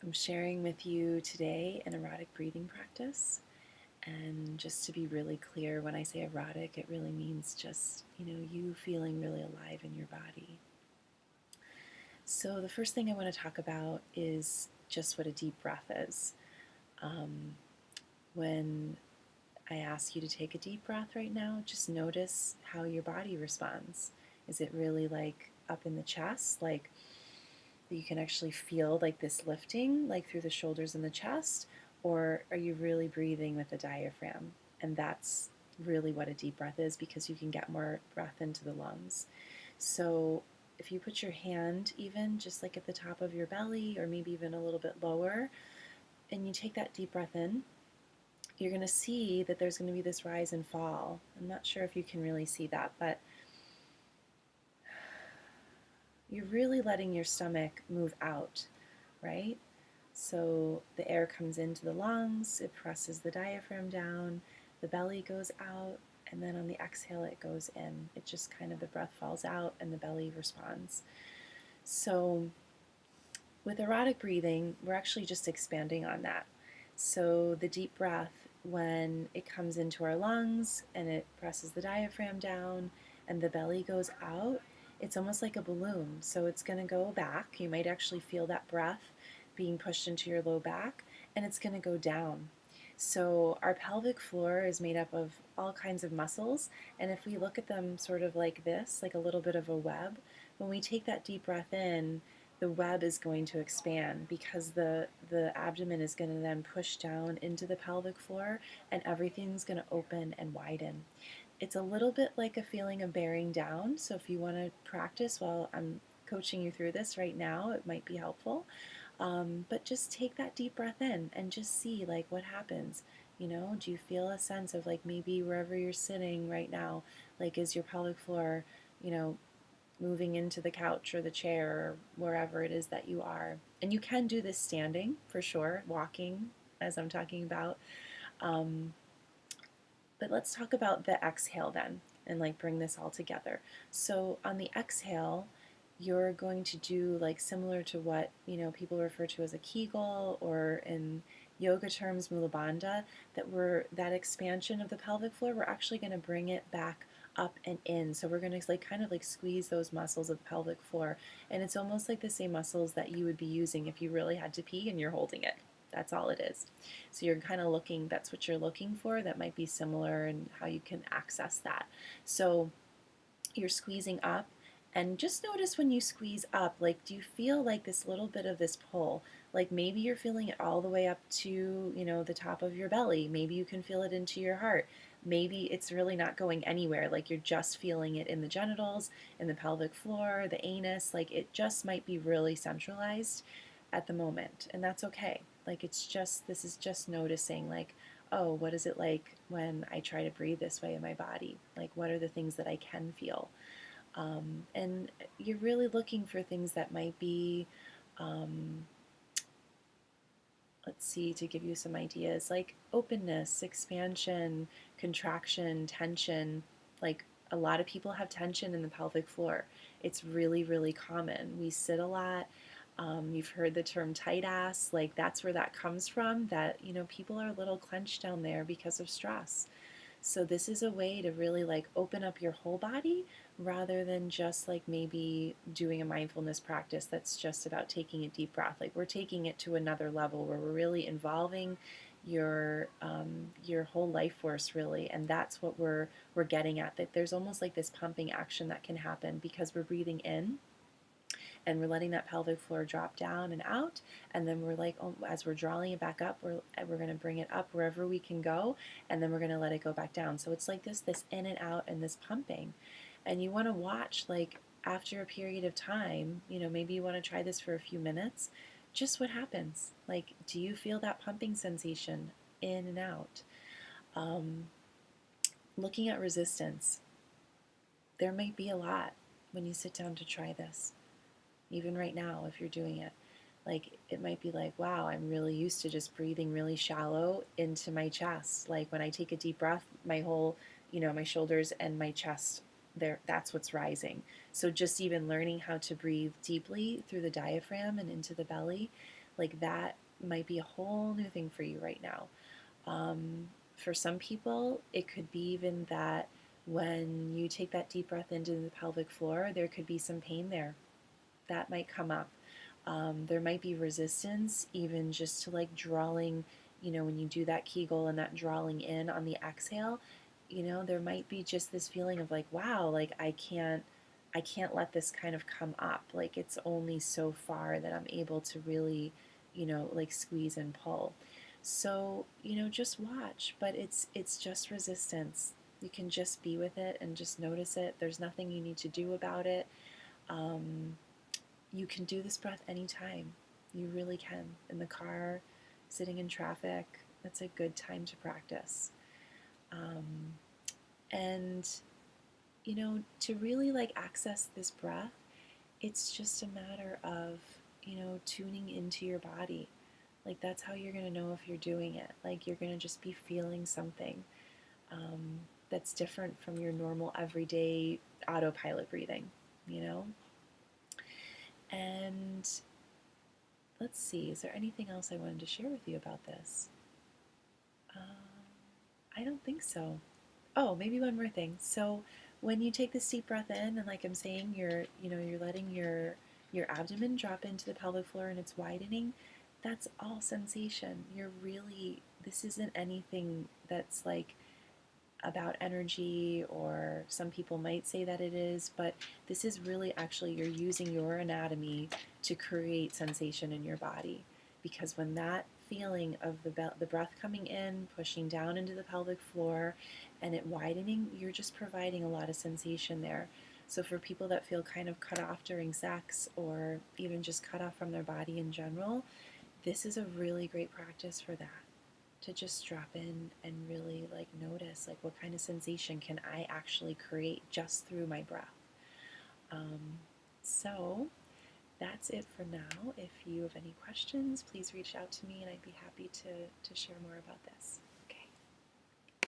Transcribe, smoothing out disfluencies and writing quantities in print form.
I'm sharing with you today an erotic breathing practice. And just to be really clear, when I say erotic, it really means just, you feeling really alive in your body. So, the first thing I want to talk about is just what a deep breath is. Um, when I ask you to take a deep breath right now, just notice how your body responds. Is it really like up in the chest, like you can actually feel like this lifting, like through the shoulders and the chest? Or are you really breathing with the diaphragm? And that's really what a deep breath is, because you can get more breath into the lungs. So if you put your hand even just like at the top of your belly, or maybe even a little bit lower, and you take that deep breath in, you're going to see that there's going to be this rise and fall. I'm not sure if you can really see that, but you're really letting your stomach move out, right? So the air comes into the lungs, it presses the diaphragm down, the belly goes out, and then on the exhale it goes in. It just kind of, the breath falls out and the belly responds. So with erotic breathing, we're actually just expanding on that. So the deep breath, when it comes into our lungs and it presses the diaphragm down and the belly goes out, it's almost like a balloon. So it's going to go back. You might actually feel that breath being pushed into your low back, and it's going to go down. So our pelvic floor is made up of all kinds of muscles, and if we look at them sort of like this, like a little bit of a web, when we take that deep breath in, the web is going to expand, because the abdomen is going to then push down into the pelvic floor, and everything's going to open and widen. It's a little bit like a feeling of bearing down. So if you want to practice while I'm coaching you through this right now, it might be helpful. But just take that deep breath in and just see like what happens. Do you feel a sense of like maybe wherever you're sitting right now, like is your pelvic floor, you know, moving into the couch or the chair or wherever it is that you are. And you can do this standing for sure, walking as I'm talking about. Um, but let's talk about the exhale then, and like bring this all together. So on the exhale, you're going to do like similar to what people refer to as a Kegel, or in yoga terms Mula Bandha, that expansion of the pelvic floor, we're actually going to bring it back up and in. So we're going to like kind of like squeeze those muscles of the pelvic floor, and it's almost like the same muscles that you would be using if you really had to pee and you're holding it. That's all it is. So you're kind of looking, that's what you're looking for. That might be similar in how you can access that. So you're squeezing up, and just notice when you squeeze up, like, do you feel like this little bit of this pull? Like maybe you're feeling it all the way up to, the top of your belly. Maybe you can feel it into your heart. Maybe it's really not going anywhere. Like you're just feeling it in the genitals, in the pelvic floor, the anus. Like it just might be really centralized at the moment. And that's okay. Like this is just noticing, like, oh, what is it like when I try to breathe this way in my body? Like, what are the things that I can feel? And you're really looking for things that might be, um, let's see, to give you some ideas, like openness, expansion, contraction, tension. Like a lot of people have tension in the pelvic floor. It's really, really common. We sit a lot. You've heard the term tight ass. Like that's where that comes from, that, people are a little clenched down there because of stress. So this is a way to really like open up your whole body, rather than just like maybe doing a mindfulness practice that's just about taking a deep breath. Like we're taking it to another level where we're really involving your whole life force, really, and that's what we're getting at. That there's almost like this pumping action that can happen because we're breathing in, and we're letting that pelvic floor drop down and out, and then we're like, oh, as we're drawing it back up, we're going to bring it up wherever we can go, and then we're going to let it go back down. So it's like this in and out and this pumping. And you want to watch, like, after a period of time, maybe you want to try this for a few minutes, just what happens. Like, do you feel that pumping sensation in and out? um, Looking at resistance, there might be a lot when you sit down to try this. Even right now, if you're doing it, like it might be like, wow, I'm really used to just breathing really shallow into my chest. Like when I take a deep breath, my whole, my shoulders and my chest, there, that's what's rising. So just even learning how to breathe deeply through the diaphragm and into the belly, Like that might be a whole new thing for you right now. For some people, it could be even that when you take that deep breath into the pelvic floor, there could be some pain there. That might come up. There might be resistance, even just to like drawing, when you do that Kegel and that drawing in on the exhale, there might be just this feeling of like, wow, like I can't let this kind of come up. Like it's only so far that I'm able to really, like squeeze and pull. So, just watch, but it's just resistance. You can just be with it and just notice it. There's nothing you need to do about it. Um, you can do this breath anytime. You really can. In the car, sitting in traffic, that's a good time to practice. Um, and, to really like access this breath, it's just a matter of, tuning into your body. Like that's how you're going to know if you're doing it. Like you're going to just be feeling something um, that's different from your normal everyday autopilot breathing, you know? And let's see, is there anything else I wanted to share with you about this? I don't think so. Oh, maybe one more thing. So when you take this deep breath in, and like I'm saying, you're letting your abdomen drop into the pelvic floor and it's widening. That's all sensation. This isn't anything that's like about energy, or some people might say that it is, but this is really actually you're using your anatomy to create sensation in your body. Because when that feeling of the breath coming in, pushing down into the pelvic floor, and it widening, you're just providing a lot of sensation there. So for people that feel kind of cut off during sex, or even just cut off from their body in general, this is a really great practice for that, to just drop in and really like notice like what kind of sensation can I actually create just through my breath. Um, so that's it for now. If you have any questions, please reach out to me and I'd be happy to share more about this.